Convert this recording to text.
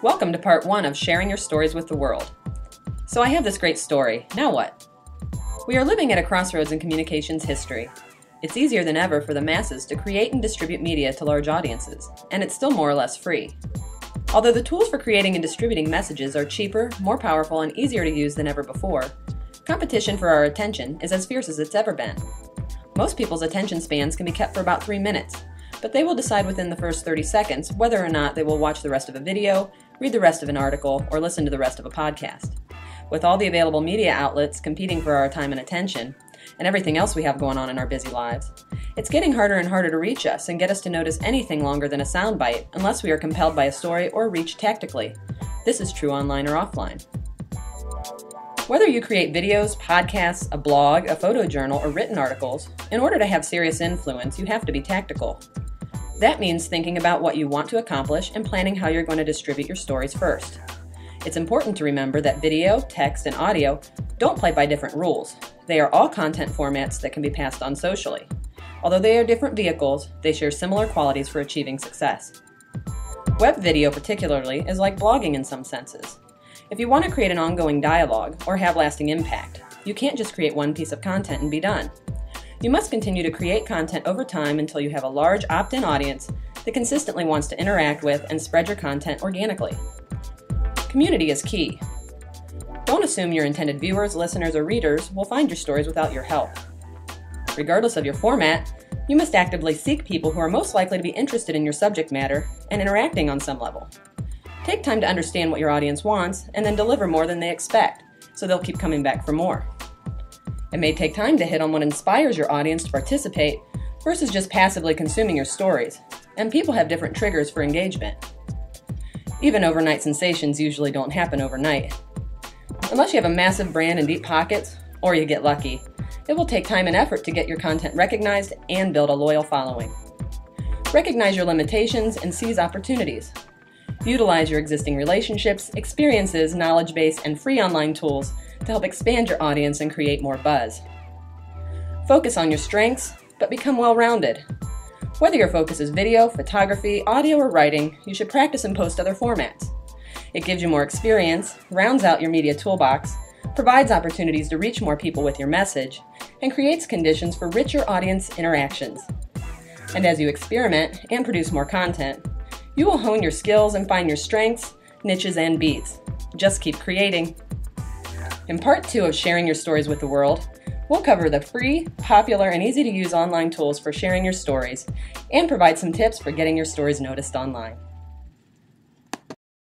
Welcome to part 1 of Sharing Your Stories with the World. So I have this great story. Now what? We are living at a crossroads in communications history. It's easier than ever for the masses to create and distribute media to large audiences, and it's still more or less free. Although the tools for creating and distributing messages are cheaper, more powerful, and easier to use than ever before, competition for our attention is as fierce as it's ever been. Most people's attention spans can be kept for about 3 minutes, but they will decide within the first 30 seconds whether or not they will watch the rest of a video, read the rest of an article, or listen to the rest of a podcast. With all the available media outlets competing for our time and attention, and everything else we have going on in our busy lives, it's getting harder and harder to reach us and get us to notice anything longer than a soundbite unless we are compelled by a story or reach tactically. This is true online or offline. Whether you create videos, podcasts, a blog, a photo journal, or written articles, in order to have serious influence, you have to be tactical. That means thinking about what you want to accomplish and planning how you're going to distribute your stories first. It's important to remember that video, text, and audio don't play by different rules. They are all content formats that can be passed on socially. Although they are different vehicles, they share similar qualities for achieving success. Web video particularly is like blogging in some senses. If you want to create an ongoing dialogue or have lasting impact, you can't just create one piece of content and be done. You must continue to create content over time until you have a large opt-in audience that consistently wants to interact with and spread your content organically. Community is key. Don't assume your intended viewers, listeners, or readers will find your stories without your help. Regardless of your format, you must actively seek people who are most likely to be interested in your subject matter and interacting on some level. Take time to understand what your audience wants and then deliver more than they expect, so they'll keep coming back for more. It may take time to hit on what inspires your audience to participate versus just passively consuming your stories, and people have different triggers for engagement. Even overnight sensations usually don't happen overnight. Unless you have a massive brand and deep pockets, or you get lucky, it will take time and effort to get your content recognized and build a loyal following. Recognize your limitations and seize opportunities. Utilize your existing relationships, experiences, knowledge base, and free online tools to help expand your audience and create more buzz. Focus on your strengths, but become well-rounded. Whether your focus is video, photography, audio, or writing, you should practice and post other formats. It gives you more experience, rounds out your media toolbox, provides opportunities to reach more people with your message, and creates conditions for richer audience interactions. And as you experiment and produce more content, you will hone your skills and find your strengths, niches, and beats. Just keep creating. In part 2 of Sharing Your Stories with the World, we'll cover the free, popular, and easy-to-use online tools for sharing your stories and provide some tips for getting your stories noticed online.